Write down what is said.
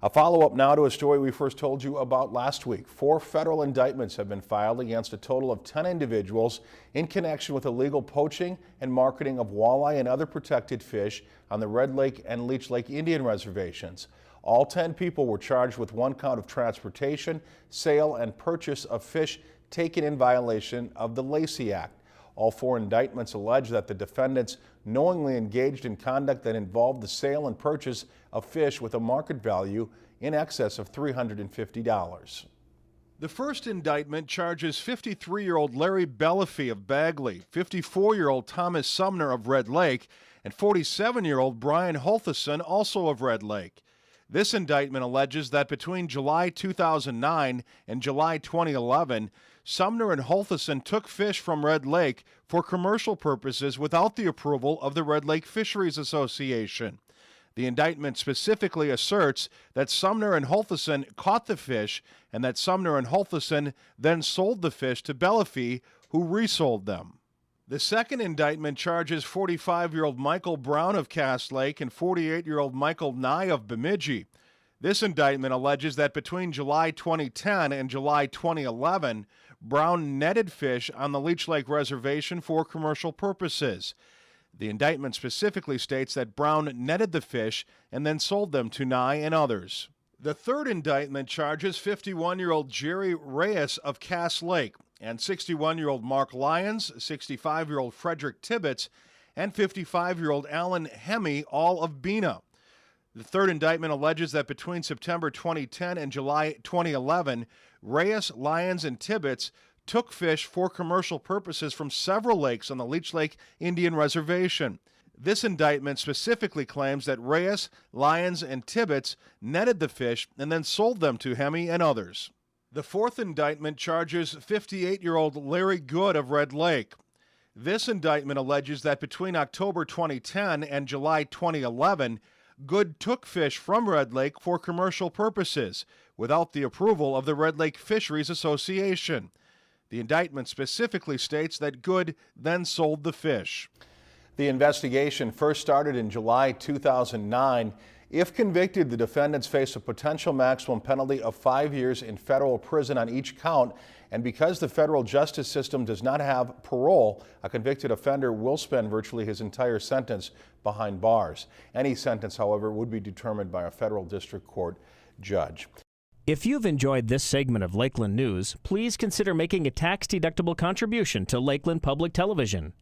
A follow-up now to a story we first told you about last week. 4 federal indictments have been filed against a total of 10 individuals in connection with illegal poaching and marketing of walleye and other protected fish on the Red Lake and Leech Lake Indian reservations. All 10 people were charged with 1 count of transportation, sale, and purchase of fish taken in violation of the Lacey Act. All 4 indictments allege that the defendants knowingly engaged in conduct that involved the sale and purchase of fish with a market value in excess of $350. The first indictment charges 53-year-old Larry Bellafy of Bagley, 54-year-old Thomas Sumner of Red Lake, and 47-year-old Brian Holthison, also of Red Lake. This indictment alleges that between July 2009 and July 2011, Sumner and Holthison took fish from Red Lake for commercial purposes without the approval of the Red Lake Fisheries Association. The indictment specifically asserts that Sumner and Holthison caught the fish and that Sumner and Holthison then sold the fish to Bellafy, who resold them. The second indictment charges 45-year-old Michael Brown of Cass Lake and 48-year-old Michael Nye of Bemidji. This indictment alleges that between July 2010 and July 2011, Brown netted fish on the Leech Lake Reservation for commercial purposes. The indictment specifically states that Brown netted the fish and then sold them to Nye and others. The third indictment charges 51-year-old Jerry Reyes of Cass Lake and 61-year-old Mark Lyons, 65-year-old Frederick Tibbetts, and 55-year-old Alan Hemme, all of Bena. The third indictment alleges that between September 2010 and July 2011, Reyes, Lyons, and Tibbetts took fish for commercial purposes from several lakes on the Leech Lake Indian Reservation. This indictment specifically claims that Reyes, Lyons, and Tibbetts netted the fish and then sold them to Hemme and others. The fourth indictment charges 58-year-old Larry Good of Red Lake. This indictment alleges that between October 2010 and July 2011, Good took fish from Red Lake for commercial purposes without the approval of the Red Lake Fisheries Association. The indictment specifically states that Good then sold the fish. The investigation first started in July 2009. If convicted, the defendants face a potential maximum penalty of 5 years in federal prison on each count. And because the federal justice system does not have parole, a convicted offender will spend virtually his entire sentence behind bars. Any sentence, however, would be determined by a federal district court judge. If you've enjoyed this segment of Lakeland News, please consider making a tax-deductible contribution to Lakeland Public Television.